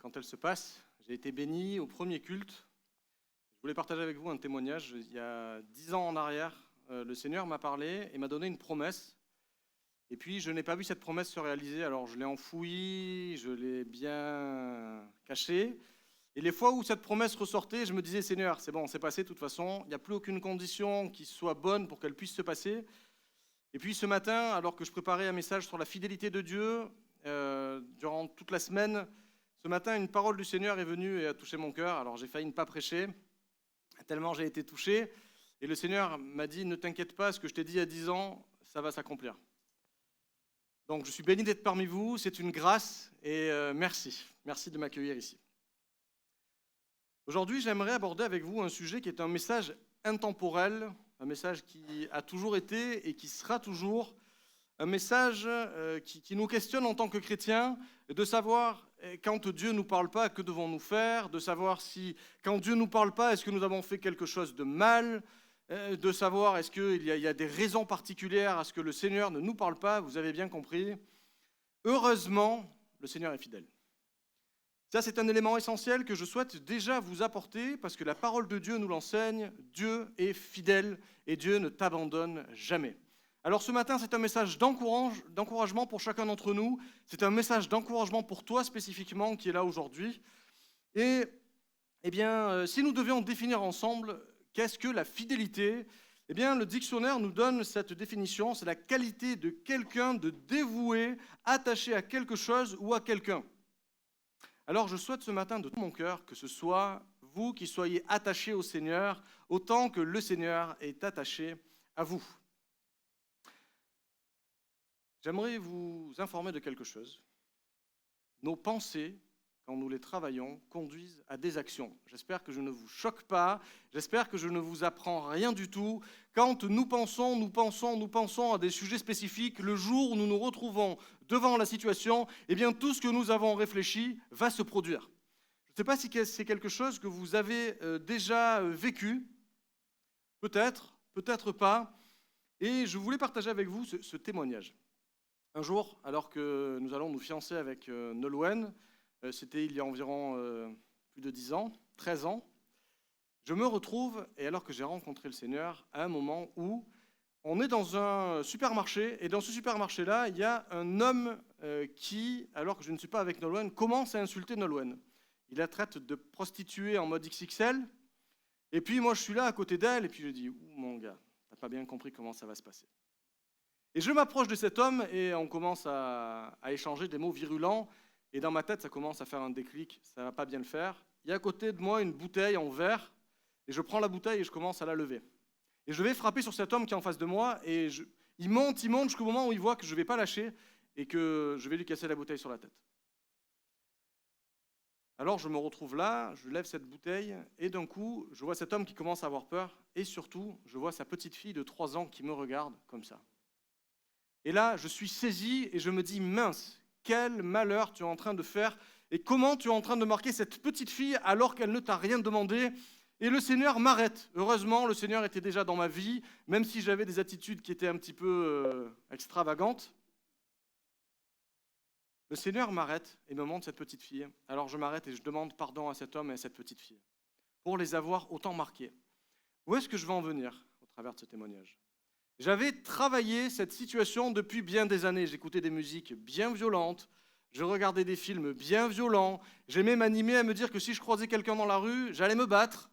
quand elle se passe. J'ai été béni au premier culte. Je voulais partager avec vous un témoignage. Il y a 10 ans en arrière, le Seigneur m'a parlé et m'a donné une promesse. Et puis, je n'ai pas vu cette promesse se réaliser. Alors, je l'ai enfouie, je l'ai bien cachée. Et les fois où cette promesse ressortait, je me disais, Seigneur, c'est bon, c'est passé de toute façon. Il n'y a plus aucune condition qui soit bonne pour qu'elle puisse se passer. Et puis, ce matin, alors que je préparais un message sur la fidélité de Dieu, durant toute la semaine, ce matin, une parole du Seigneur est venue et a touché mon cœur. Alors, j'ai failli ne pas prêcher, tellement j'ai été touché. Et le Seigneur m'a dit, ne t'inquiète pas, ce que je t'ai dit il y a 10 ans, ça va s'accomplir. Donc, je suis béni d'être parmi vous, c'est une grâce et merci. Merci de m'accueillir ici. Aujourd'hui, j'aimerais aborder avec vous un sujet qui est un message intemporel, un message qui a toujours été et qui sera toujours, un message qui nous questionne en tant que chrétiens, de savoir quand Dieu ne nous parle pas, que devons-nous faire, de savoir si quand Dieu ne nous parle pas, est-ce que nous avons fait quelque chose de mal, de savoir est-ce qu'il y a des raisons particulières à ce que le Seigneur ne nous parle pas, vous avez bien compris. Heureusement, le Seigneur est fidèle. Ça, c'est un élément essentiel que je souhaite déjà vous apporter parce que la parole de Dieu nous l'enseigne. Dieu est fidèle et Dieu ne t'abandonne jamais. Alors ce matin, c'est un message d'encouragement pour chacun d'entre nous. C'est un message d'encouragement pour toi spécifiquement qui est là aujourd'hui. Et eh bien, si nous devions définir ensemble qu'est-ce que la fidélité, eh bien, le dictionnaire nous donne cette définition. C'est la qualité de quelqu'un de dévoué, attaché à quelque chose ou à quelqu'un. Alors je souhaite ce matin de tout mon cœur que ce soit vous qui soyez attachés au Seigneur autant que le Seigneur est attaché à vous. J'aimerais vous informer de quelque chose. Nos pensées, quand nous les travaillons, conduisent à des actions. J'espère que je ne vous choque pas, j'espère que je ne vous apprends rien du tout. Quand nous pensons à des sujets spécifiques, le jour où nous nous retrouvons devant la situation, eh bien tout ce que nous avons réfléchi va se produire. Je ne sais pas si c'est quelque chose que vous avez déjà vécu, peut-être, peut-être pas, et je voulais partager avec vous ce témoignage. Un jour, alors que nous allons nous fiancer avec Nolwenn, c'était il y a environ plus de 10 ans, 13 ans, je me retrouve, et alors que j'ai rencontré le Seigneur, à un moment où on est dans un supermarché, et dans ce supermarché-là, il y a un homme qui, alors que je ne suis pas avec Nolwenn, commence à insulter Nolwenn. Il la traite de prostituée en mode XXL, et puis moi je suis là à côté d'elle, et puis je dis, mon gars, t'as pas bien compris comment ça va se passer. Et je m'approche de cet homme, et on commence à échanger des mots virulents, et dans ma tête, ça commence à faire un déclic, ça ne va pas bien le faire. Il y a à côté de moi une bouteille en verre, et je prends la bouteille et je commence à la lever. Et je vais frapper sur cet homme qui est en face de moi, et il monte jusqu'au moment où il voit que je ne vais pas lâcher, et que je vais lui casser la bouteille sur la tête. Alors je me retrouve là, je lève cette bouteille, et d'un coup, je vois cet homme qui commence à avoir peur, et surtout, je vois sa petite fille de 3 ans qui me regarde comme ça. Et là, je suis saisi, et je me dis, mince, quel malheur tu es en train de faire et comment tu es en train de marquer cette petite fille alors qu'elle ne t'a rien demandé. Et le Seigneur m'arrête. Heureusement, le Seigneur était déjà dans ma vie, même si j'avais des attitudes qui étaient un petit peu extravagantes. Le Seigneur m'arrête et me montre cette petite fille. Alors je m'arrête et je demande pardon à cet homme et à cette petite fille pour les avoir autant marqués. Où est-ce que je vais en venir au travers de ce témoignage ? J'avais travaillé cette situation depuis bien des années. J'écoutais des musiques bien violentes, je regardais des films bien violents, j'aimais m'animer à me dire que si je croisais quelqu'un dans la rue, j'allais me battre.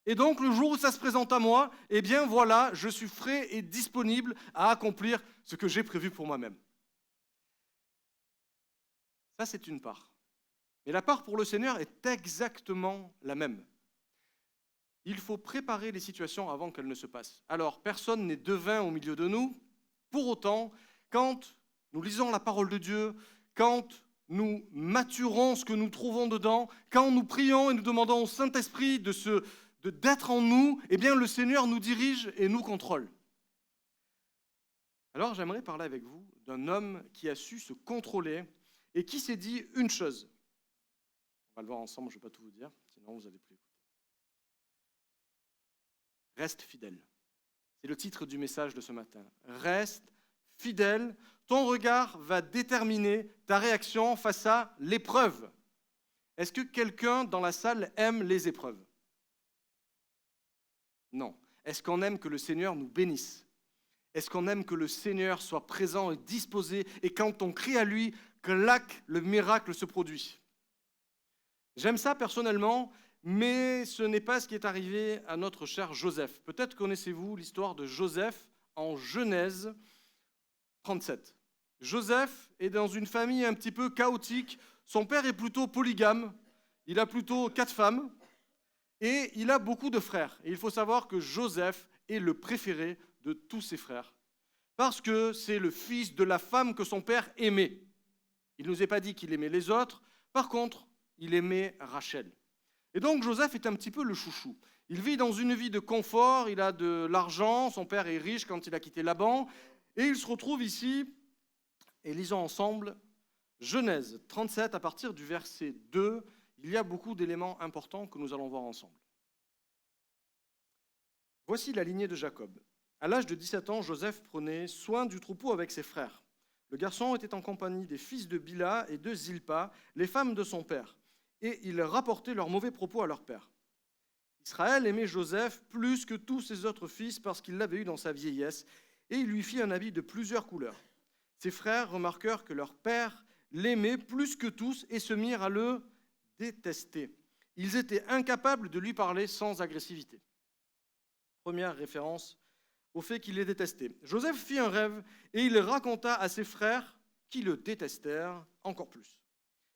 Et donc, le jour où ça se présente à moi, eh bien voilà, je suis frais et disponible à accomplir ce que j'ai prévu pour moi-même. Ça, c'est une part. Mais la part pour le Seigneur est exactement la même. Il faut préparer les situations avant qu'elles ne se passent. Alors, personne n'est devin au milieu de nous. Pour autant, quand nous lisons la parole de Dieu, quand nous maturons ce que nous trouvons dedans, quand nous prions et nous demandons au Saint-Esprit d'être en nous, eh bien le Seigneur nous dirige et nous contrôle. Alors, j'aimerais parler avec vous d'un homme qui a su se contrôler et qui s'est dit une chose. On va le voir ensemble, je ne vais pas tout vous dire, sinon vous n'allez plus écouter. Reste fidèle. C'est le titre du message de ce matin. Reste fidèle. Ton regard va déterminer ta réaction face à l'épreuve. Est-ce que quelqu'un dans la salle aime les épreuves? Non. Est-ce qu'on aime que le Seigneur nous bénisse? Est-ce qu'on aime que le Seigneur soit présent et disposé et quand on crie à lui, clac, le miracle se produit? J'aime ça personnellement, mais ce n'est pas ce qui est arrivé à notre cher Joseph. Peut-être connaissez-vous l'histoire de Joseph en Genèse 37. Joseph est dans une famille un petit peu chaotique. Son père est plutôt polygame. Il a plutôt 4 femmes et il a beaucoup de frères. Et il faut savoir que Joseph est le préféré de tous ses frères parce que c'est le fils de la femme que son père aimait. Il ne nous a pas dit qu'il aimait les autres. Par contre, il aimait Rachel. Et donc Joseph est un petit peu le chouchou. Il vit dans une vie de confort, il a de l'argent, son père est riche quand il a quitté Laban, et il se retrouve ici, et lisons ensemble, Genèse 37, à partir du verset 2, il y a beaucoup d'éléments importants que nous allons voir ensemble. Voici la lignée de Jacob. À l'âge de 17 ans, Joseph prenait soin du troupeau avec ses frères. Le garçon était en compagnie des fils de Bila et de Zilpa, les femmes de son père, et ils rapportaient leurs mauvais propos à leur père. Israël aimait Joseph plus que tous ses autres fils parce qu'il l'avait eu dans sa vieillesse, et il lui fit un habit de plusieurs couleurs. Ses frères remarquèrent que leur père l'aimait plus que tous et se mirent à le détester. Ils étaient incapables de lui parler sans agressivité. Première référence au fait qu'il les détestait. Joseph fit un rêve et il raconta à ses frères qui le détestèrent encore plus.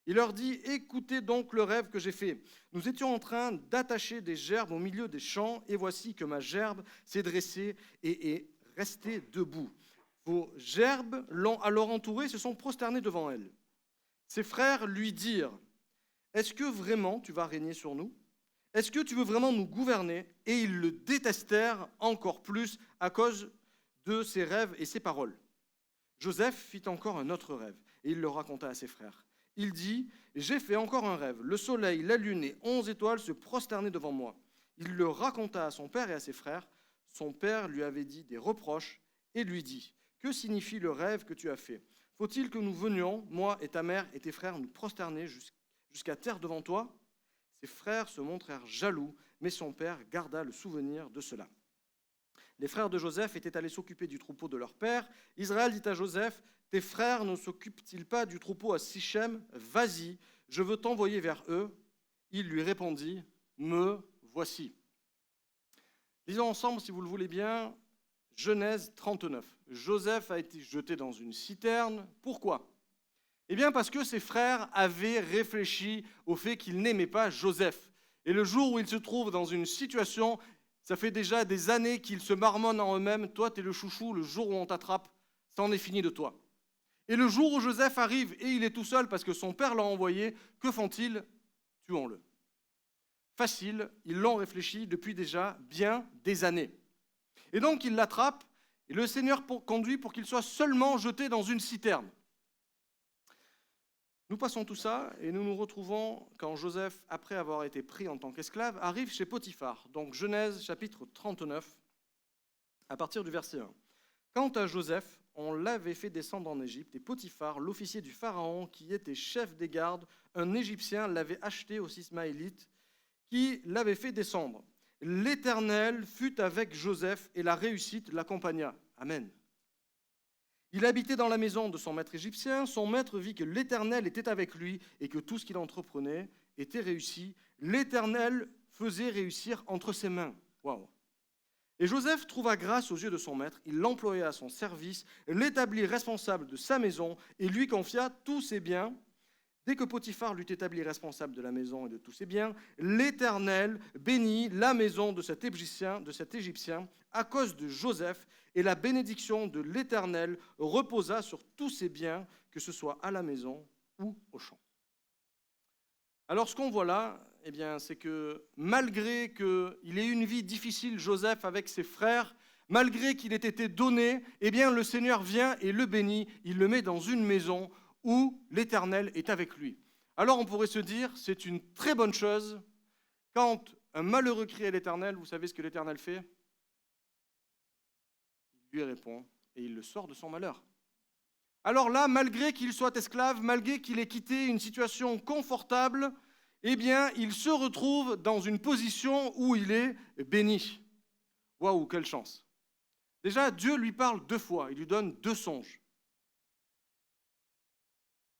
Il leur dit, écoutez donc le rêve que j'ai fait. Nous étions en train d'attacher des gerbes au milieu des champs et voici que ma gerbe s'est dressée et est restée debout. Vos gerbes l'ont alors entourée et se sont prosternés devant elle. Ses frères lui dirent, est-ce que vraiment tu vas régner sur nous? Est-ce que tu veux vraiment nous gouverner? Et ils le détestèrent encore plus à cause de ses rêves et ses paroles. Joseph fit encore un autre rêve et il le raconta à ses frères. Il dit, j'ai fait encore un rêve. Le soleil, la lune et 11 étoiles se prosternaient devant moi. Il le raconta à son père et à ses frères. Son père lui avait dit des reproches et lui dit, que signifie le rêve que tu as fait? Faut-il que nous venions, moi et ta mère et tes frères, nous prosterner jusqu'à terre devant toi? Ses frères se montrèrent jaloux, mais son père garda le souvenir de cela. Les frères de Joseph étaient allés s'occuper du troupeau de leur père. Israël dit à Joseph, tes frères ne s'occupent-ils pas du troupeau à Sichem? Vas-y, je veux t'envoyer vers eux. Il lui répondit, me voici. Lisons ensemble, si vous le voulez bien, Genèse 39. Joseph a été jeté dans une citerne. Pourquoi? Eh bien parce que ses frères avaient réfléchi au fait qu'ils n'aimaient pas Joseph. Et le jour où ils se trouvent dans une situation, ça fait déjà des années qu'ils se marmonnent en eux-mêmes, toi t'es le chouchou, le jour où on t'attrape, ça en est fini de toi. Et le jour où Joseph arrive et il est tout seul parce que son père l'a envoyé, que font-ils? Tuons-le. Facile, ils l'ont réfléchi depuis déjà bien des années. Et donc ils l'attrapent et le Seigneur conduit pour qu'il soit seulement jeté dans une citerne. Nous passons tout ça et nous nous retrouvons quand Joseph, après avoir été pris en tant qu'esclave, arrive chez Potiphar. Donc Genèse chapitre 39, à partir du verset 1. Quant à Joseph, on l'avait fait descendre en Égypte et Potiphar, l'officier du Pharaon qui était chef des gardes, un Égyptien, l'avait acheté aux Ismaélites qui l'avait fait descendre. L'Éternel fut avec Joseph et la réussite l'accompagna. Amen. Il habitait dans la maison de son maître égyptien. Son maître vit que l'Éternel était avec lui et que tout ce qu'il entreprenait était réussi. L'Éternel faisait réussir entre ses mains. Waouh! Et Joseph trouva grâce aux yeux de son maître. Il l'employa à son service, l'établit responsable de sa maison et lui confia tous ses biens. Dès que Potiphar l'eut établi responsable de la maison et de tous ses biens, l'Éternel bénit la maison de cet Égyptien à cause de Joseph, et la bénédiction de l'Éternel reposa sur tous ses biens, que ce soit à la maison ou au champ. Alors ce qu'on voit là, eh bien, c'est que malgré qu'il ait eu une vie difficile, Joseph, avec ses frères, malgré qu'il ait été donné, eh bien, le Seigneur vient et le bénit, il le met dans une maison où l'Éternel est avec lui. Alors on pourrait se dire, c'est une très bonne chose, quand un malheureux crie à l'Éternel, vous savez ce que l'Éternel fait? Il lui répond et il le sort de son malheur. Alors là, malgré qu'il soit esclave, malgré qu'il ait quitté une situation confortable, eh bien, il se retrouve dans une position où il est béni. Waouh, quelle chance! Déjà, Dieu lui parle 2 fois, il lui donne 2 songes.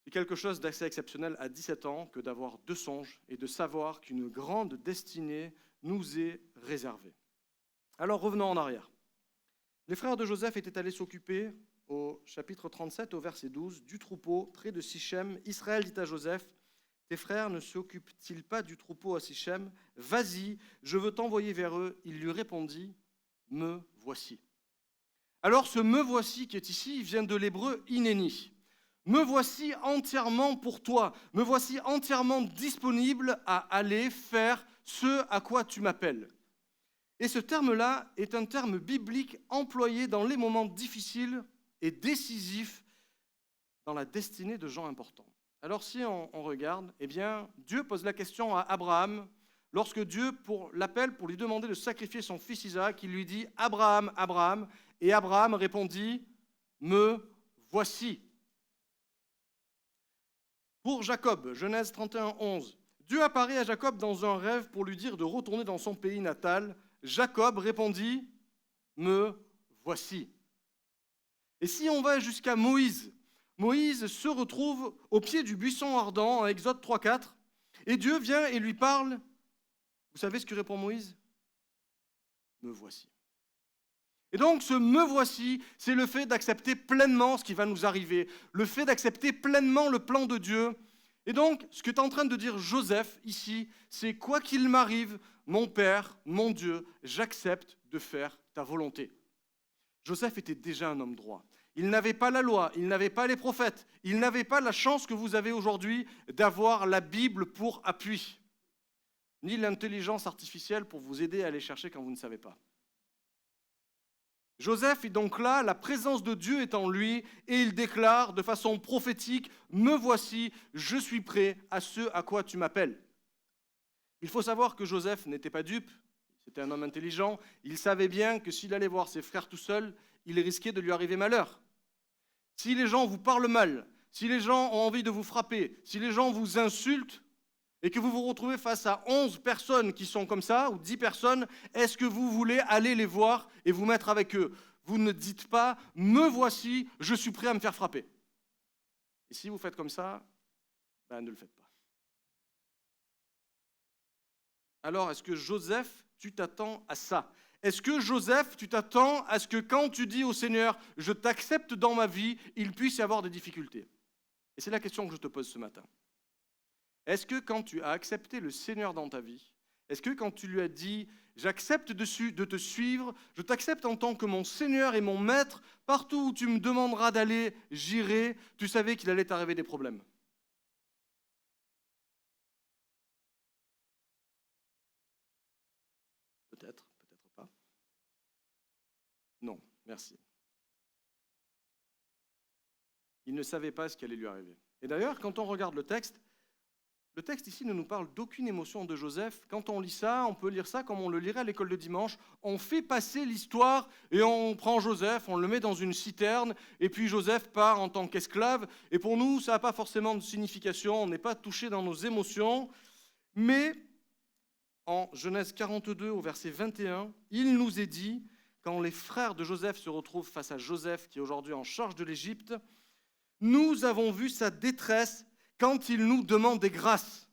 C'est quelque chose d'assez exceptionnel à 17 ans que d'avoir 2 songes et de savoir qu'une grande destinée nous est réservée. Alors revenons en arrière. Les frères de Joseph étaient allés s'occuper, au chapitre 37, au verset 12, du troupeau près de Sichem. Israël dit à Joseph, « Tes frères ne s'occupent-ils pas du troupeau à Sichem? Vas-y, je veux t'envoyer vers eux. » Il lui répondit, « Me voici. » Alors ce « me voici » qui est ici vient de l'hébreu « inéni ». Me voici entièrement pour toi, me voici entièrement disponible à aller faire ce à quoi tu m'appelles. Et ce terme-là est un terme biblique employé dans les moments difficiles et décisifs dans la destinée de gens importants. Alors si on regarde, eh bien, Dieu pose la question à Abraham, lorsque Dieu l'appelle pour lui demander de sacrifier son fils Isaac, il lui dit « Abraham, Abraham », et Abraham répondit « Me voici ». Pour Jacob, Genèse 31, 11, Dieu apparaît à Jacob dans un rêve pour lui dire de retourner dans son pays natal. Jacob répondit, « Me voici ». Et si on va jusqu'à Moïse, Moïse se retrouve au pied du buisson ardent, en Exode 3, 4, et Dieu vient et lui parle. Vous savez ce que répond Moïse? « Me voici ». Et donc, ce « me voici », c'est le fait d'accepter pleinement ce qui va nous arriver, le fait d'accepter pleinement le plan de Dieu. Et donc, ce que est en train de dire Joseph ici, c'est « quoi qu'il m'arrive, mon Père, mon Dieu, j'accepte de faire ta volonté ». Joseph était déjà un homme droit. Il n'avait pas la loi, il n'avait pas les prophètes, il n'avait pas la chance que vous avez aujourd'hui d'avoir la Bible pour appui, ni l'intelligence artificielle pour vous aider à aller chercher quand vous ne savez pas. Joseph est donc là, la présence de Dieu est en lui, et il déclare de façon prophétique, « Me voici, je suis prêt à ce à quoi tu m'appelles ». Il faut savoir que Joseph n'était pas dupe, c'était un homme intelligent, il savait bien que s'il allait voir ses frères tout seul, il risquait de lui arriver malheur. Si les gens vous parlent mal, si les gens ont envie de vous frapper, si les gens vous insultent, et que vous vous retrouvez face à 11 personnes qui sont comme ça, ou 10 personnes, est-ce que vous voulez aller les voir et vous mettre avec eux? Vous ne dites pas « me voici, je suis prêt à me faire frapper ». Et si vous faites comme ça, ben ne le faites pas. Alors, est-ce que Joseph, tu t'attends à ça? Est-ce que Joseph, tu t'attends à ce que quand tu dis au Seigneur « je t'accepte dans ma vie », il puisse y avoir des difficultés? Et c'est la question que je te pose ce matin. Est-ce que quand tu as accepté le Seigneur dans ta vie, est-ce que quand tu lui as dit « j'accepte de te suivre, je t'accepte en tant que mon Seigneur et mon Maître, partout où tu me demanderas d'aller, j'irai », tu savais qu'il allait t'arriver des problèmes? Peut-être, peut-être pas. Non, merci. Il ne savait pas ce qui allait lui arriver. Et d'ailleurs, quand on regarde le texte ici ne nous parle d'aucune émotion de Joseph. Quand on lit ça, on peut lire ça comme on le lirait à l'école de dimanche. On fait passer l'histoire et on prend Joseph, on le met dans une citerne, et puis Joseph part en tant qu'esclave. Et pour nous, ça n'a pas forcément de signification, on n'est pas touché dans nos émotions. Mais en Genèse 42, au verset 21, il nous est dit, quand les frères de Joseph se retrouvent face à Joseph, qui est aujourd'hui en charge de l'Égypte, « Nous avons vu sa détresse quand il nous demande des grâces. »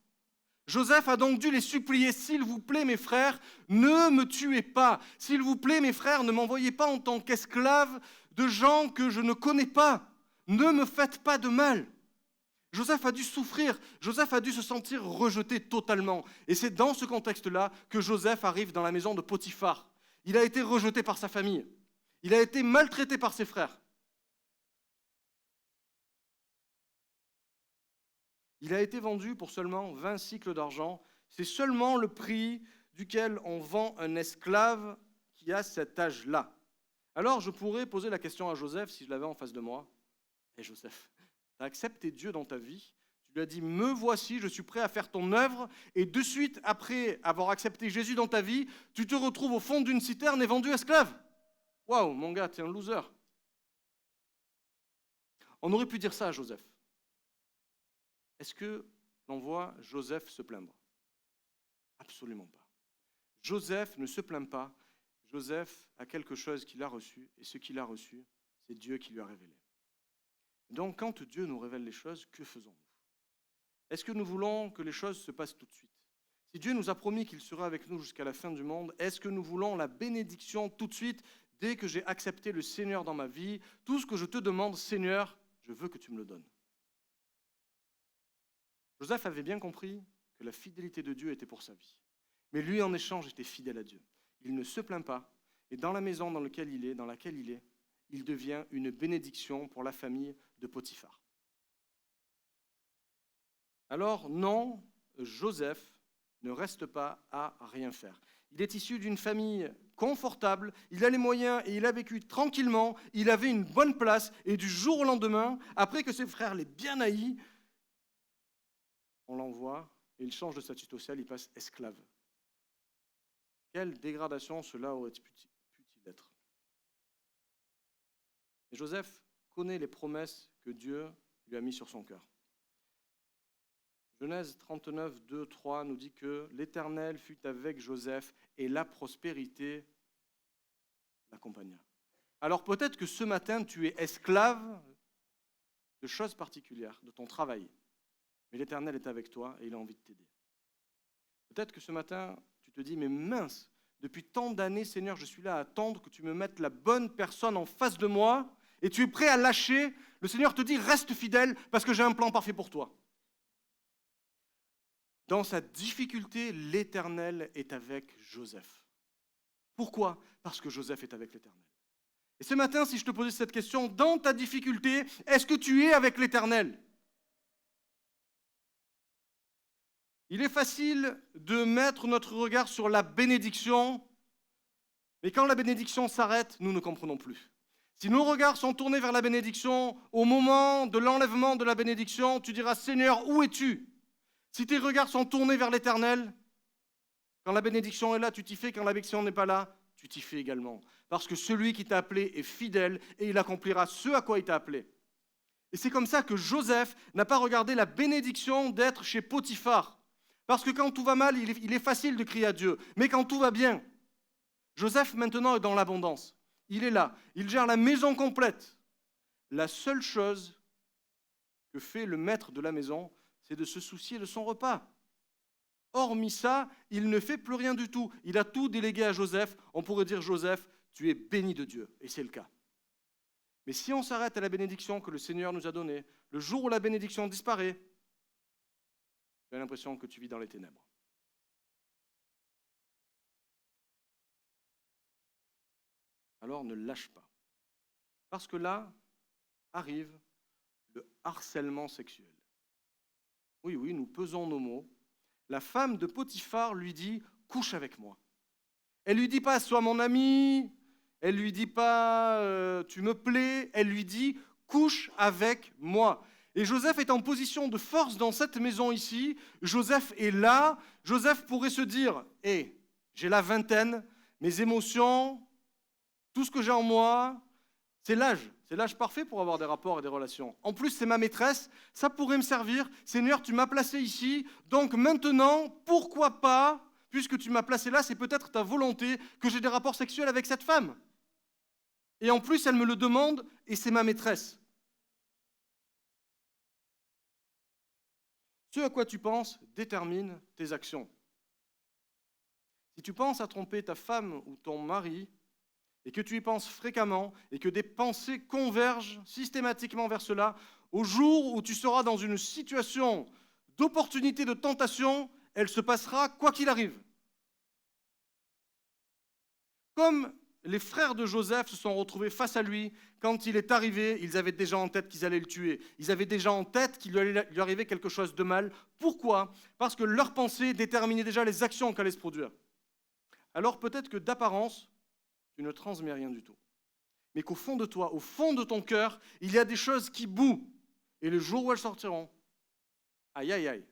Joseph a donc dû les supplier, « S'il vous plaît, mes frères, ne me tuez pas. S'il vous plaît, mes frères, ne m'envoyez pas en tant qu'esclave de gens que je ne connais pas. Ne me faites pas de mal. » Joseph a dû souffrir, Joseph a dû se sentir rejeté totalement. Et c'est dans ce contexte-là que Joseph arrive dans la maison de Potiphar. Il a été rejeté par sa famille. Il a été maltraité par ses frères. Il a été vendu pour seulement 20 cycles d'argent. C'est seulement le prix duquel on vend un esclave qui a cet âge-là. Alors je pourrais poser la question à Joseph, si je l'avais en face de moi. « Hé Joseph, tu as accepté Dieu dans ta vie, tu lui as dit « me voici, je suis prêt à faire ton œuvre » et de suite, après avoir accepté Jésus dans ta vie, tu te retrouves au fond d'une citerne et vendu esclave. Waouh, mon gars, t'es un loser. » On aurait pu dire ça à Joseph. Est-ce que l'on voit Joseph se plaindre. Absolument pas. Joseph ne se plaint pas. Joseph a quelque chose qu'il a reçu, et ce qu'il a reçu, c'est Dieu qui lui a révélé. Donc, quand Dieu nous révèle les choses, que faisons-nous? Est-ce que nous voulons que les choses se passent tout de suite? Si Dieu nous a promis qu'il sera avec nous jusqu'à la fin du monde, est-ce que nous voulons la bénédiction tout de suite, dès que j'ai accepté le Seigneur dans ma vie? Tout ce que je te demande, Seigneur, je veux que tu me le donnes. Joseph avait bien compris que la fidélité de Dieu était pour sa vie. Mais lui, en échange, était fidèle à Dieu. Il ne se plaint pas, et dans la maison dans laquelle il est, il devient une bénédiction pour la famille de Potiphar. Alors non, Joseph ne reste pas à rien faire. Il est issu d'une famille confortable, il a les moyens et il a vécu tranquillement, il avait une bonne place, et du jour au lendemain, après que ses frères l'aient bien haï, on l'envoie et il change de statut social, il passe esclave. Quelle dégradation cela aurait pu-t-il être? Et Joseph connaît les promesses que Dieu lui a mises sur son cœur. Genèse 39, 2, 3 nous dit que l'Éternel fut avec Joseph et la prospérité l'accompagna. Alors peut-être que ce matin, tu es esclave de choses particulières, de ton travail, mais l'Éternel est avec toi et il a envie de t'aider. Peut-être que ce matin, tu te dis, mais mince, depuis tant d'années, Seigneur, je suis là à attendre que tu me mettes la bonne personne en face de moi et tu es prêt à lâcher. Le Seigneur te dit, reste fidèle parce que j'ai un plan parfait pour toi. Dans sa difficulté, l'Éternel est avec Joseph. Pourquoi? Parce que Joseph est avec l'Éternel. Et ce matin, si je te posais cette question, dans ta difficulté, est-ce que tu es avec l'Éternel? Il est facile de mettre notre regard sur la bénédiction, mais quand la bénédiction s'arrête, nous ne comprenons plus. Si nos regards sont tournés vers la bénédiction, au moment de l'enlèvement de la bénédiction, tu diras, Seigneur, où es-tu? Si tes regards sont tournés vers l'Éternel, quand la bénédiction est là, tu t'y fais, quand la bénédiction n'est pas là, tu t'y fais également. Parce que celui qui t'a appelé est fidèle et il accomplira ce à quoi il t'a appelé. Et c'est comme ça que Joseph n'a pas regardé la bénédiction d'être chez Potiphar. Parce que quand tout va mal, il est facile de crier à Dieu. Mais quand tout va bien, Joseph maintenant est dans l'abondance. Il est là, il gère la maison complète. La seule chose que fait le maître de la maison, c'est de se soucier de son repas. Hormis ça, il ne fait plus rien du tout. Il a tout délégué à Joseph. On pourrait dire, Joseph, tu es béni de Dieu. Et c'est le cas. Mais si on s'arrête à la bénédiction que le Seigneur nous a donnée, le jour où la bénédiction disparaît, tu as l'impression que tu vis dans les ténèbres. Alors ne lâche pas. Parce que là arrive le harcèlement sexuel. Oui, nous pesons nos mots. La femme de Potiphar lui dit « couche avec moi ». Elle lui dit pas « sois mon ami », elle lui dit pas « tu me plais », elle lui dit « couche avec moi ». Et Joseph est en position de force dans cette maison ici. Joseph est là. Joseph pourrait se dire « hé, j'ai la vingtaine, mes émotions, tout ce que j'ai en moi, c'est l'âge. C'est l'âge parfait pour avoir des rapports et des relations. En plus, c'est ma maîtresse, ça pourrait me servir. Seigneur, tu m'as placé ici, donc maintenant, pourquoi pas, puisque tu m'as placé là, c'est peut-être ta volonté que j'ai des rapports sexuels avec cette femme. Et en plus, elle me le demande, et c'est ma maîtresse. Ce à quoi tu penses détermine tes actions. Si tu penses à tromper ta femme ou ton mari, et que tu y penses fréquemment, et que des pensées convergent systématiquement vers cela, au jour où tu seras dans une situation d'opportunité, de tentation, elle se passera quoi qu'il arrive. Comme les frères de Joseph se sont retrouvés face à lui, quand il est arrivé, ils avaient déjà en tête qu'ils allaient le tuer. Ils avaient déjà en tête qu'il lui arrivait quelque chose de mal. Pourquoi? Parce que leurs pensées déterminaient déjà les actions qu'allaient se produire. Alors peut-être que d'apparence, tu ne transmets rien du tout. Mais qu'au fond de toi, au fond de ton cœur, il y a des choses qui bouent. Et le jour où elles sortiront, aïe, aïe, aïe.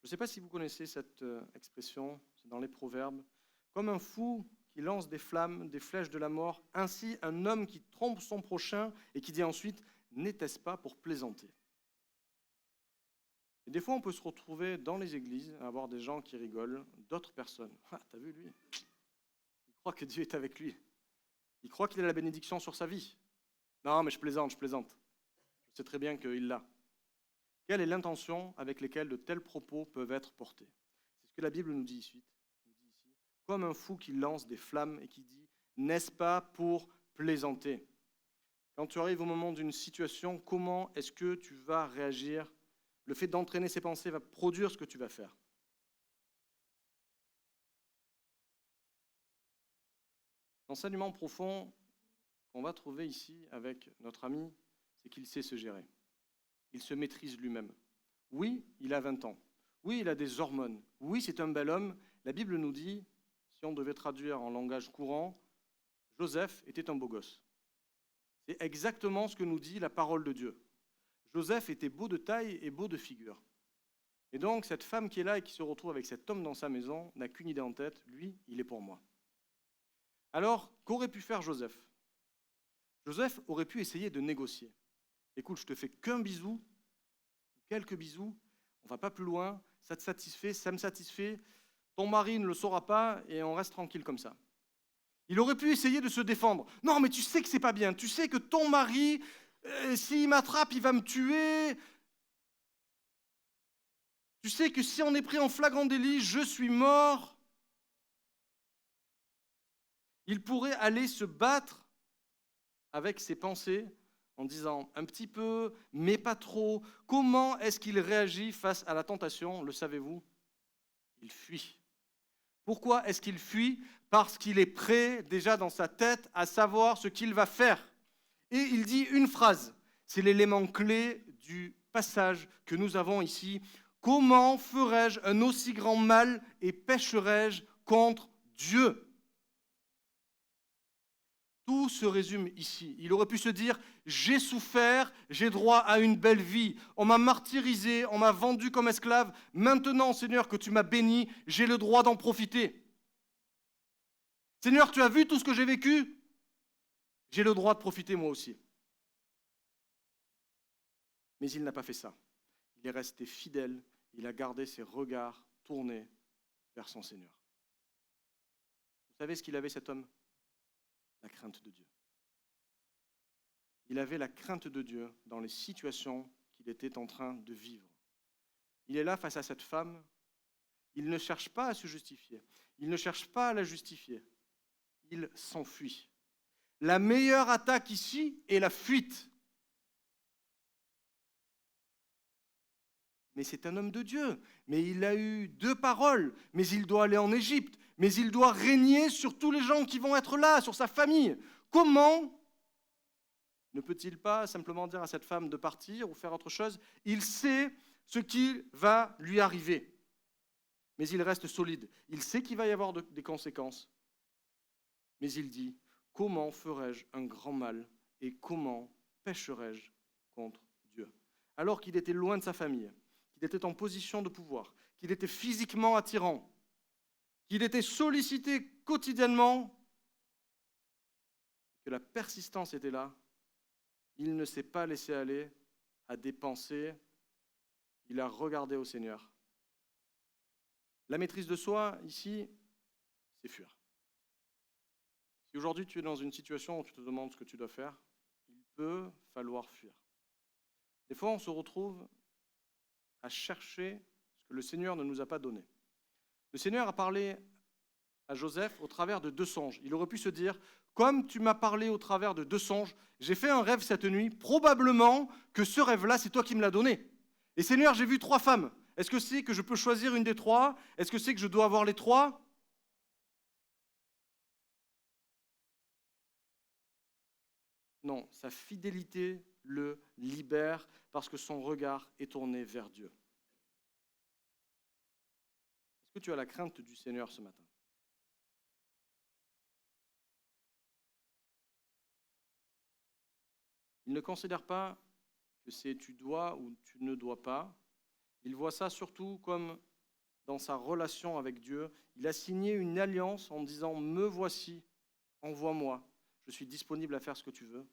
Je ne sais pas si vous connaissez cette expression, c'est dans les Proverbes. Comme un fou qui lance des flammes, des flèches de la mort, ainsi un homme qui trompe son prochain et qui dit ensuite « n'était-ce pas pour plaisanter ?» Et des fois, on peut se retrouver dans les églises à avoir des gens qui rigolent, d'autres personnes. « Ah, t'as vu lui? Il croit que Dieu est avec lui. Il croit qu'il a la bénédiction sur sa vie. Non, mais je plaisante, je plaisante. Je sais très bien qu'il l'a. » Quelle est l'intention avec laquelle de tels propos peuvent être portés? C'est ce que la Bible nous dit ici. Comme un fou qui lance des flammes et qui dit « n'est-ce pas pour plaisanter ?» Quand tu arrives au moment d'une situation, comment est-ce que tu vas réagir? Le fait d'entraîner ces pensées va produire ce que tu vas faire. L'enseignement profond qu'on va trouver ici avec notre ami, c'est qu'il sait se gérer. Il se maîtrise lui-même. Oui, il a 20 ans. Oui, il a des hormones. Oui, c'est un bel homme. La Bible nous dit, si on devait traduire en langage courant, Joseph était un beau gosse. C'est exactement ce que nous dit la parole de Dieu. Joseph était beau de taille et beau de figure. Et donc, cette femme qui est là et qui se retrouve avec cet homme dans sa maison n'a qu'une idée en tête, lui, il est pour moi. Alors, qu'aurait pu faire Joseph? Joseph aurait pu essayer de négocier. Écoute, je te fais qu'un bisou, quelques bisous, on ne va pas plus loin, ça te satisfait, ça me satisfait, ton mari ne le saura pas et on reste tranquille comme ça. Il aurait pu essayer de se défendre. Non, mais tu sais que c'est pas bien, tu sais que ton mari, s'il m'attrape, il va me tuer. Tu sais que si on est pris en flagrant délit, je suis mort. Il pourrait aller se battre avec ses pensées en disant un petit peu, mais pas trop. Comment est-ce qu'il réagit face à la tentation? Le savez-vous? Il fuit. Pourquoi est-ce qu'il fuit? Parce qu'il est prêt déjà dans sa tête à savoir ce qu'il va faire. Et il dit une phrase, c'est l'élément clé du passage que nous avons ici. Comment ferais-je un aussi grand mal et pécherais-je contre Dieu? Tout se résume ici. Il aurait pu se dire, j'ai souffert, j'ai droit à une belle vie. On m'a martyrisé, on m'a vendu comme esclave. Maintenant, Seigneur, que tu m'as béni, j'ai le droit d'en profiter. Seigneur, tu as vu tout ce que j'ai vécu? J'ai le droit de profiter moi aussi. Mais il n'a pas fait ça. Il est resté fidèle, il a gardé ses regards tournés vers son Seigneur. Vous savez ce qu'il avait, cet homme? La crainte de Dieu. Il avait la crainte de Dieu dans les situations qu'il était en train de vivre. Il est là face à cette femme. Il ne cherche pas à se justifier. Il ne cherche pas à la justifier. Il s'enfuit. La meilleure attaque ici est la fuite. Mais c'est un homme de Dieu. Mais il a eu 2 paroles. Mais il doit aller en Égypte. Mais il doit régner sur tous les gens qui vont être là, sur sa famille. Comment ne peut-il pas simplement dire à cette femme de partir ou faire autre chose? Il sait ce qui va lui arriver. Mais il reste solide. Il sait qu'il va y avoir des conséquences. Mais il dit, comment ferais-je un grand mal et comment pécherais-je contre Dieu? Alors qu'il était loin de sa famille, qu'il était en position de pouvoir, qu'il était physiquement attirant, qu'il était sollicité quotidiennement, que la persistance était là, il ne s'est pas laissé aller à des pensées, il a regardé au Seigneur. La maîtrise de soi, ici, c'est fuir. Si aujourd'hui tu es dans une situation où tu te demandes ce que tu dois faire, il peut falloir fuir. Des fois, on se retrouve à chercher ce que le Seigneur ne nous a pas donné. Le Seigneur a parlé à Joseph au travers de 2 songes. Il aurait pu se dire, comme tu m'as parlé au travers de 2 songes, j'ai fait un rêve cette nuit, probablement que ce rêve-là, c'est toi qui me l'as donné. Et Seigneur, j'ai vu 3 femmes. Est-ce que c'est que je peux choisir une des 3? Est-ce que c'est que je dois avoir les 3? Non, sa fidélité le libère parce que son regard est tourné vers Dieu. Est-ce que tu as la crainte du Seigneur ce matin? Il ne considère pas que c'est tu dois ou tu ne dois pas. Il voit ça surtout comme dans sa relation avec Dieu, il a signé une alliance en disant « Me voici, envoie-moi, je suis disponible à faire ce que tu veux ».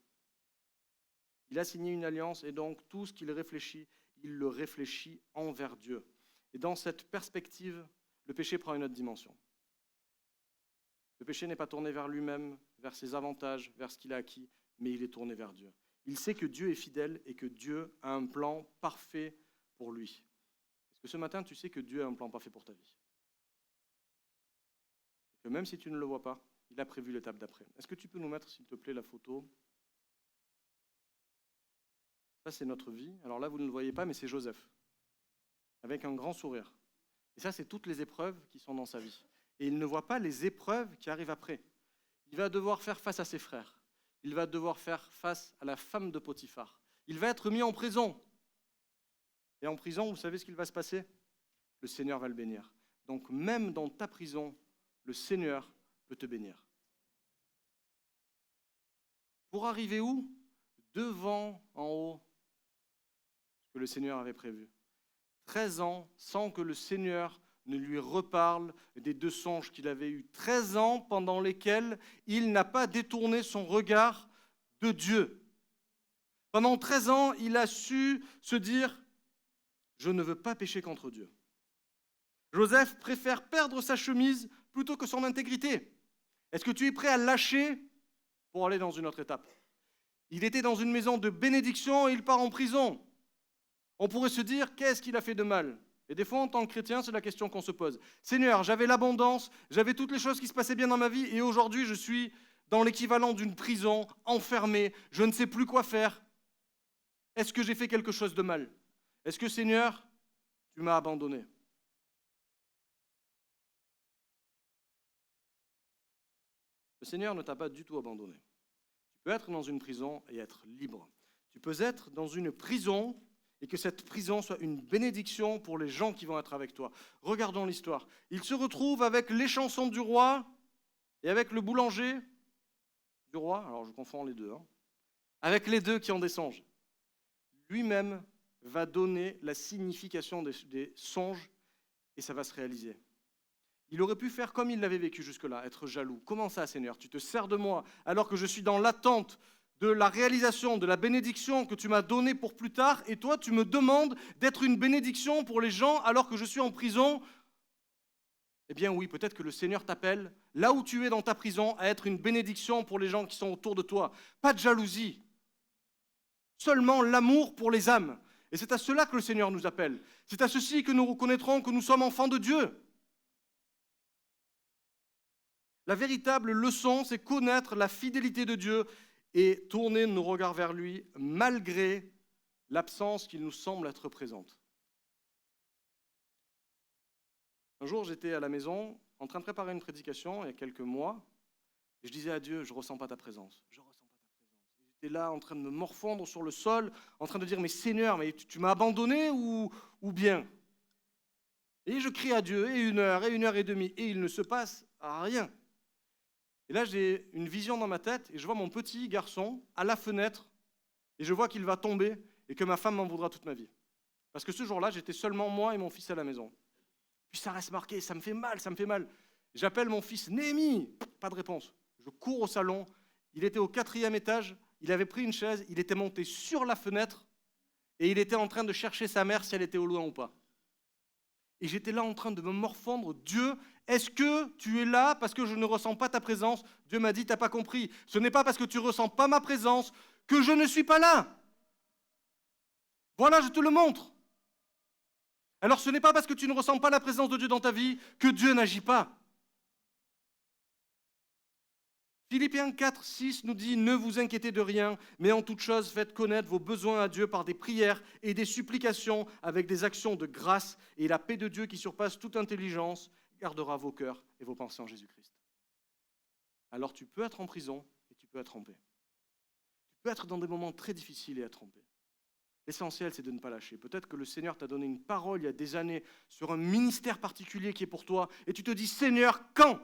Il a signé une alliance et donc tout ce qu'il réfléchit, il le réfléchit envers Dieu. Et dans cette perspective, le péché prend une autre dimension. Le péché n'est pas tourné vers lui-même, vers ses avantages, vers ce qu'il a acquis, mais il est tourné vers Dieu. Il sait que Dieu est fidèle et que Dieu a un plan parfait pour lui. Est-ce que ce matin, tu sais que Dieu a un plan parfait pour ta vie? Et que même si tu ne le vois pas, il a prévu l'étape d'après. Est-ce que tu peux nous mettre, s'il te plaît, la photo? Ça, c'est notre vie. Alors là, vous ne le voyez pas, mais c'est Joseph, avec un grand sourire. Et ça, c'est toutes les épreuves qui sont dans sa vie. Et il ne voit pas les épreuves qui arrivent après. Il va devoir faire face à ses frères. Il va devoir faire face à la femme de Potiphar. Il va être mis en prison. Et en prison, vous savez ce qu'il va se passer? Le Seigneur va le bénir. Donc même dans ta prison, le Seigneur peut te bénir. Pour arriver où? Devant, en haut, ce que le Seigneur avait prévu. 13 ans sans que le Seigneur ne lui reparle des 2 songes qu'il avait eus. 13 ans pendant lesquels il n'a pas détourné son regard de Dieu. Pendant 13 ans, il a su se dire « Je ne veux pas pécher contre Dieu ». Joseph préfère perdre sa chemise plutôt que son intégrité. Est-ce que tu es prêt à lâcher pour aller dans une autre étape? Il était dans une maison de bénédiction et il part en prison. On pourrait se dire, qu'est-ce qu'il a fait de mal? Et des fois, en tant que chrétien, c'est la question qu'on se pose. Seigneur, j'avais l'abondance, j'avais toutes les choses qui se passaient bien dans ma vie, et aujourd'hui, je suis dans l'équivalent d'une prison, enfermé, je ne sais plus quoi faire. Est-ce que j'ai fait quelque chose de mal? Est-ce que, Seigneur, tu m'as abandonné? Le Seigneur ne t'a pas du tout abandonné. Tu peux être dans une prison et être libre. Tu peux être dans une prison et que cette prison soit une bénédiction pour les gens qui vont être avec toi. Regardons l'histoire. Il se retrouve avec l'échanson du roi et avec le boulanger du roi, alors je confonds les deux, avec les deux qui ont des songes. Lui-même va donner la signification des songes et ça va se réaliser. Il aurait pu faire comme il l'avait vécu jusque-là, être jaloux. Comment ça, Seigneur? Tu te sers de moi alors que je suis dans l'attente de la réalisation, de la bénédiction que tu m'as donnée pour plus tard, et toi, tu me demandes d'être une bénédiction pour les gens alors que je suis en prison. Eh bien oui, peut-être que le Seigneur t'appelle, là où tu es dans ta prison, à être une bénédiction pour les gens qui sont autour de toi. Pas de jalousie, seulement l'amour pour les âmes. Et c'est à cela que le Seigneur nous appelle. C'est à ceci que nous reconnaîtrons que nous sommes enfants de Dieu. La véritable leçon, c'est connaître la fidélité de Dieu et tourner nos regards vers lui malgré l'absence qu'il nous semble être présente. Un jour, j'étais à la maison en train de préparer une prédication il y a quelques mois et je disais à Dieu, je ne ressens pas ta présence. Je ressens pas ta présence. J'étais là en train de me morfondre sur le sol, en train de dire, mais Seigneur, mais tu m'as abandonné ou bien? Et je crie à Dieu, et 1 heure et demie, et il ne se passe rien. Et là, j'ai une vision dans ma tête et je vois mon petit garçon à la fenêtre et je vois qu'il va tomber et que ma femme m'en voudra toute ma vie. Parce que ce jour-là, j'étais seulement moi et mon fils à la maison. Puis ça reste marqué, ça me fait mal, ça me fait mal. J'appelle mon fils, Néhémie, pas de réponse. Je cours au salon, il était au 4e étage, il avait pris une chaise, il était monté sur la fenêtre et il était en train de chercher sa mère si elle était au loin ou pas. Et j'étais là en train de me morfondre. Dieu, est-ce que tu es là parce que je ne ressens pas ta présence? Dieu m'a dit, tu n'as pas compris. Ce n'est pas parce que tu ne ressens pas ma présence que je ne suis pas là. Voilà, je te le montre. Alors ce n'est pas parce que tu ne ressens pas la présence de Dieu dans ta vie que Dieu n'agit pas. Philippiens 4, 6 nous dit « Ne vous inquiétez de rien, mais en toute chose faites connaître vos besoins à Dieu par des prières et des supplications avec des actions de grâce, et la paix de Dieu qui surpasse toute intelligence gardera vos cœurs et vos pensées en Jésus-Christ. » Alors tu peux être en prison et tu peux être en paix. Tu peux être dans des moments très difficiles et être en paix. L'essentiel, c'est de ne pas lâcher. Peut-être que le Seigneur t'a donné une parole il y a des années sur un ministère particulier qui est pour toi, et tu te dis « Seigneur, quand ?»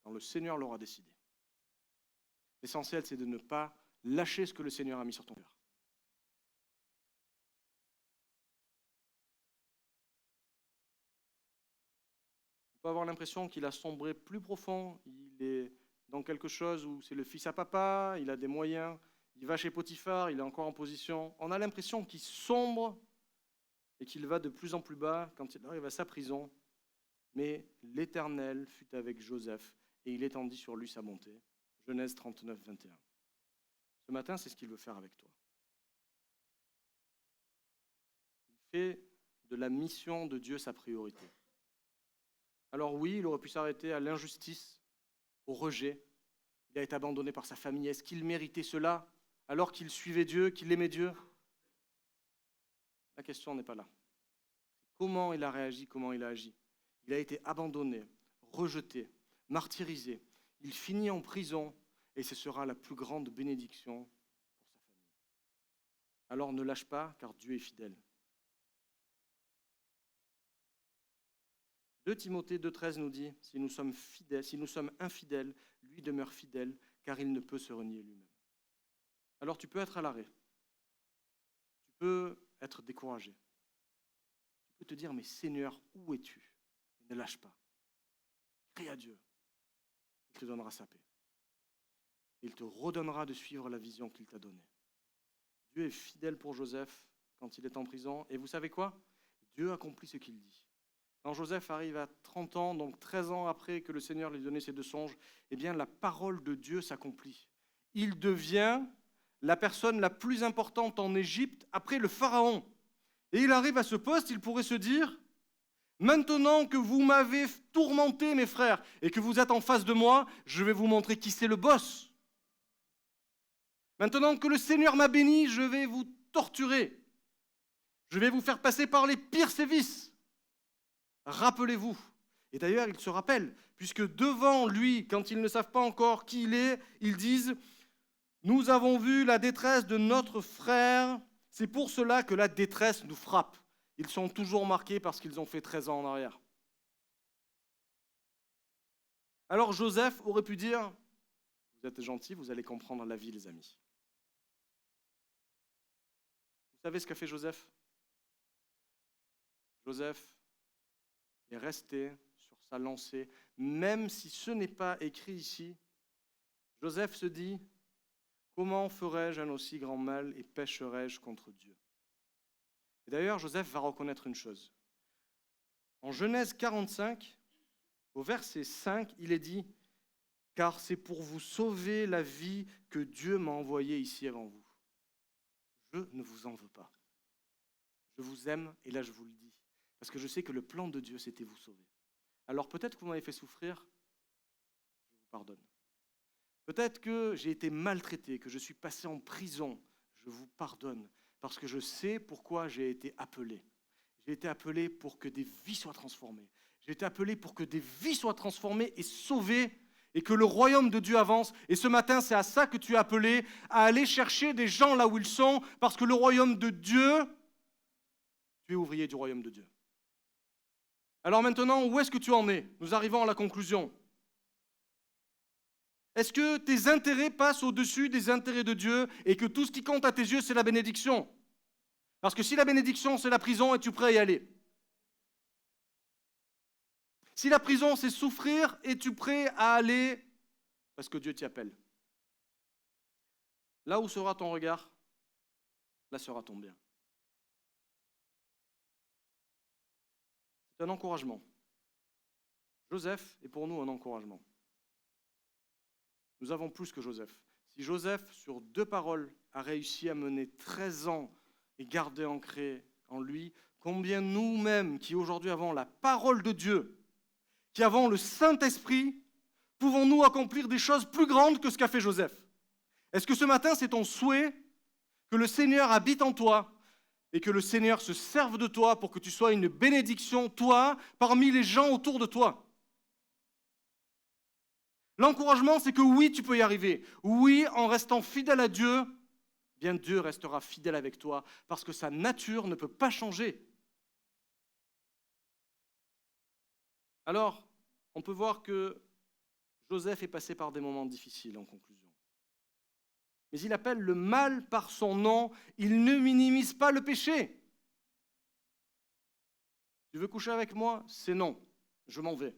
Quand le Seigneur l'aura décidé. L'essentiel, c'est de ne pas lâcher ce que le Seigneur a mis sur ton cœur. peut avoir l'impression qu'il a sombré plus profond, il est dans quelque chose où c'est le fils à papa, il a des moyens, il va chez Potiphar, il est encore en position. On a l'impression qu'il sombre et qu'il va de plus en plus bas quand il arrive à sa prison. Mais l'Éternel fut avec Joseph et il étendit sur lui sa bonté. Genèse 39, 21. Ce matin, c'est ce qu'il veut faire avec toi. Il fait de la mission de Dieu sa priorité. Alors oui, il aurait pu s'arrêter à l'injustice, au rejet. Il a été abandonné par sa famille. Est-ce qu'il méritait cela alors qu'il suivait Dieu, qu'il aimait Dieu? La question n'est pas là. Comment il a réagi, comment il a agi? Il a été abandonné, rejeté, martyrisé. Il finit en prison et ce sera la plus grande bénédiction pour sa famille. Alors ne lâche pas car Dieu est fidèle. 2 Timothée 2,13 nous dit, si nous sommes infidèles, lui demeure fidèle car il ne peut se renier lui-même. Alors tu peux être à l'arrêt, tu peux être découragé, tu peux te dire, mais Seigneur, où es-tu? Ne lâche pas, crie à Dieu, il te donnera sa paix. Il te redonnera de suivre la vision qu'il t'a donnée. Dieu est fidèle pour Joseph quand il est en prison, et vous savez quoi? Dieu accomplit ce qu'il dit. Quand Joseph arrive à 30 ans, donc 13 ans après que le Seigneur lui donnait ses 2 songes, eh bien la parole de Dieu s'accomplit. Il devient la personne la plus importante en Égypte après le Pharaon. Et il arrive à ce poste, il pourrait se dire, maintenant que vous m'avez tourmenté, mes frères, et que vous êtes en face de moi, je vais vous montrer qui c'est le boss. Maintenant que le Seigneur m'a béni, je vais vous torturer. Je vais vous faire passer par les pires sévices. Rappelez-vous. Et d'ailleurs, ils se rappellent, puisque devant lui, quand ils ne savent pas encore qui il est, ils disent « Nous avons vu la détresse de notre frère, c'est pour cela que la détresse nous frappe. » Ils sont toujours marqués parce qu'ils ont fait 13 ans en arrière. Alors Joseph aurait pu dire « Vous êtes gentils, vous allez comprendre la vie, les amis. » Vous savez ce qu'a fait Joseph? Joseph est resté sur sa lancée, même si ce n'est pas écrit ici. Joseph se dit, comment ferais-je un aussi grand mal et pécherais-je contre Dieu? Et d'ailleurs, Joseph va reconnaître une chose. En Genèse 45, au verset 5, il est dit, car c'est pour vous sauver la vie que Dieu m'a envoyé ici avant vous. Je ne vous en veux pas. Je vous aime, et là je vous le dis. Parce que je sais que le plan de Dieu, c'était vous sauver. Alors peut-être que vous m'avez fait souffrir, je vous pardonne. Peut-être que j'ai été maltraité, que je suis passé en prison, je vous pardonne. Parce que je sais pourquoi j'ai été appelé. J'ai été appelé pour que des vies soient transformées. J'ai été appelé pour que des vies soient transformées et sauvées, et que le royaume de Dieu avance. Et ce matin, c'est à ça que tu es appelé, à aller chercher des gens là où ils sont, parce que le royaume de Dieu, tu es ouvrier du royaume de Dieu. Alors maintenant, où est-ce que tu en es? Nous arrivons à la conclusion. Est-ce que tes intérêts passent au-dessus des intérêts de Dieu et que tout ce qui compte à tes yeux, c'est la bénédiction? Parce que si la bénédiction, c'est la prison, es-tu prêt à y aller? Si la prison, c'est souffrir, es-tu prêt à aller parce que Dieu t'y appelle? Là où sera ton regard, là sera ton bien. C'est un encouragement. Joseph est pour nous un encouragement. Nous avons plus que Joseph. Si Joseph, sur 2 paroles, a réussi à mener 13 ans et garder ancré en lui, combien nous-mêmes, qui aujourd'hui avons la parole de Dieu, qui avons le Saint-Esprit, pouvons-nous accomplir des choses plus grandes que ce qu'a fait Joseph? Est-ce que ce matin, c'est ton souhait que le Seigneur habite en toi et que le Seigneur se serve de toi pour que tu sois une bénédiction, toi, parmi les gens autour de toi? L'encouragement, c'est que oui, tu peux y arriver. Oui, en restant fidèle à Dieu, bien Dieu restera fidèle avec toi parce que sa nature ne peut pas changer. Alors, on peut voir que Joseph est passé par des moments difficiles en conclusion. Mais il appelle le mal par son nom, il ne minimise pas le péché. Tu veux coucher avec moi? C'est non, je m'en vais.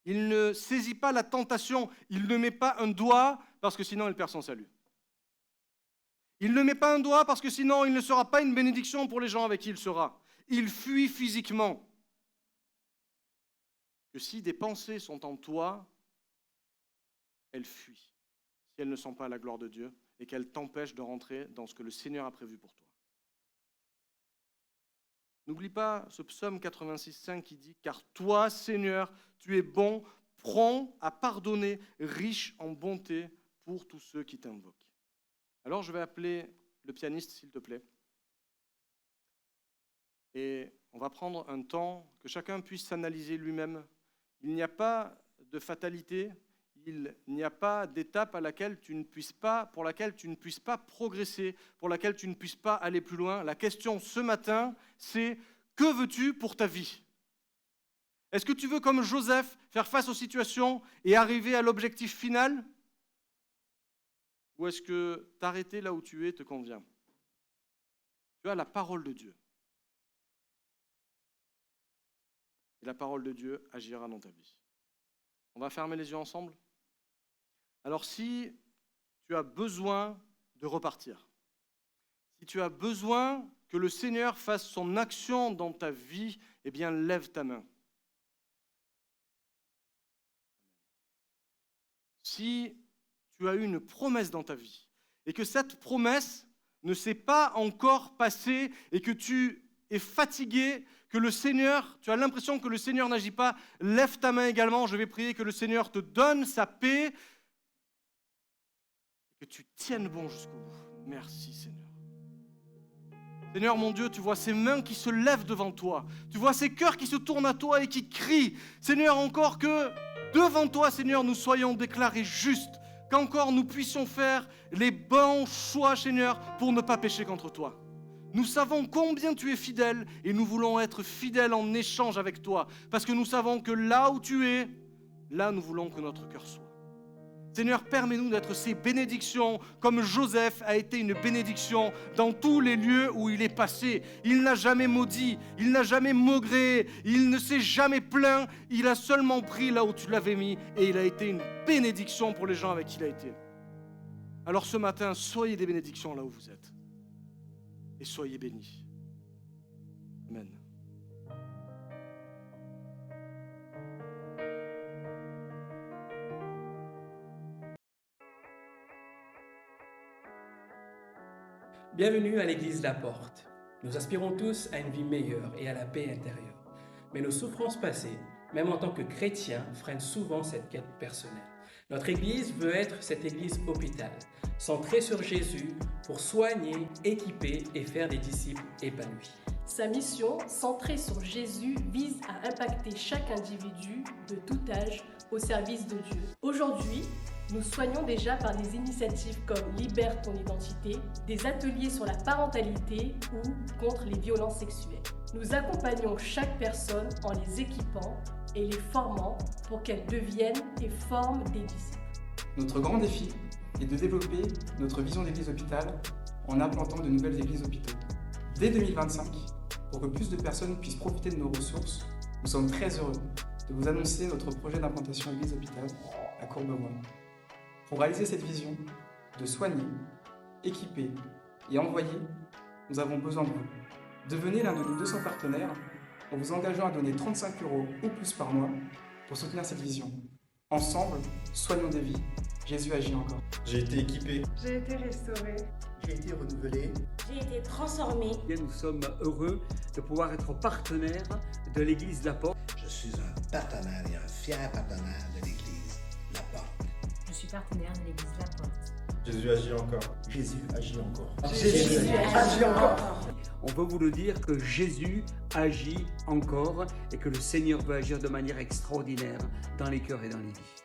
Il ne saisit pas la tentation. Il ne met pas un doigt parce que sinon il perd son salut. Il ne met pas un doigt parce que sinon il ne sera pas une bénédiction pour les gens avec qui il sera. Il fuit physiquement. Que si des pensées sont en toi, elles fuient. Si elles ne sont pas à la gloire de Dieu et qu'elles t'empêchent de rentrer dans ce que le Seigneur a prévu pour toi. N'oublie pas ce psaume 86,5 qui dit « Car toi, Seigneur, tu es bon, prompt à pardonner, riche en bonté pour tous ceux qui t'invoquent. » Alors je vais appeler le pianiste, s'il te plaît. Et on va prendre un temps que chacun puisse s'analyser lui-même. Il n'y a pas de fatalité, il n'y a pas d'étape pour laquelle tu ne puisses pas progresser, pour laquelle tu ne puisses pas aller plus loin. La question ce matin, c'est que veux-tu pour ta vie ? Est-ce que tu veux, comme Joseph, faire face aux situations et arriver à l'objectif final ? Ou est-ce que t'arrêter là où tu es te convient ? Tu as la parole de Dieu. Et la parole de Dieu agira dans ta vie. On va fermer les yeux ensemble ? Alors si tu as besoin de repartir, si tu as besoin que le Seigneur fasse son action dans ta vie, eh bien lève ta main. Si tu as eu une promesse dans ta vie et que cette promesse ne s'est pas encore passée et que tu es fatigué, que le Seigneur, tu as l'impression que le Seigneur n'agit pas, lève ta main également. Je vais prier que le Seigneur te donne sa paix et que tu tiennes bon jusqu'au bout. Merci Seigneur. Seigneur mon Dieu, tu vois ces mains qui se lèvent devant toi. Tu vois ces cœurs qui se tournent à toi et qui crient. Seigneur, encore que devant toi, Seigneur, nous soyons déclarés justes. Qu'encore nous puissions faire les bons choix, Seigneur, pour ne pas pécher contre toi. Nous savons combien tu es fidèle et nous voulons être fidèles en échange avec toi. Parce que nous savons que là où tu es, là nous voulons que notre cœur soit. Seigneur, permets-nous d'être ces bénédictions comme Joseph a été une bénédiction dans tous les lieux où il est passé. Il n'a jamais maudit, il n'a jamais maugré, il ne s'est jamais plaint. Il a seulement pris là où tu l'avais mis et il a été une bénédiction pour les gens avec qui il a été. Alors ce matin, soyez des bénédictions là où vous êtes et soyez bénis. Amen. Bienvenue à l'église La Porte. Nous aspirons tous à une vie meilleure et à la paix intérieure. Mais nos souffrances passées, même en tant que chrétiens, freinent souvent cette quête personnelle. Notre église veut être cette église hôpital, centrée sur Jésus pour soigner, équiper et faire des disciples épanouis. Sa mission, centrée sur Jésus, vise à impacter chaque individu de tout âge au service de Dieu. Aujourd'hui, nous soignons déjà par des initiatives comme Libère ton identité, des ateliers sur la parentalité ou contre les violences sexuelles. Nous accompagnons chaque personne en les équipant et les formant pour qu'elles deviennent et forment des disciples. Notre grand défi est de développer notre vision d'église hôpital en implantant de nouvelles églises hôpitaux. Dès 2025, pour que plus de personnes puissent profiter de nos ressources, nous sommes très heureux de vous annoncer notre projet d'implantation église hôpital à Courbevoie. Pour réaliser cette vision de soigner, équiper et envoyer, nous avons besoin de vous. Devenez l'un de nos 200 partenaires en vous engageant à donner 35 € ou plus par mois pour soutenir cette vision. Ensemble, soignons des vies. Jésus agit encore. J'ai été équipé. J'ai été restauré. J'ai été renouvelé. J'ai été transformé. Nous sommes heureux de pouvoir être partenaires de l'église La Porte. Je suis un partenaire et un fier partenaire de l'église La Porte. Je suis partenaire de l'église La Porte. Jésus agit encore. Jésus agit encore. Jésus agit encore. On veut vous le dire que Jésus agit encore et que le Seigneur veut agir de manière extraordinaire dans les cœurs et dans les vies.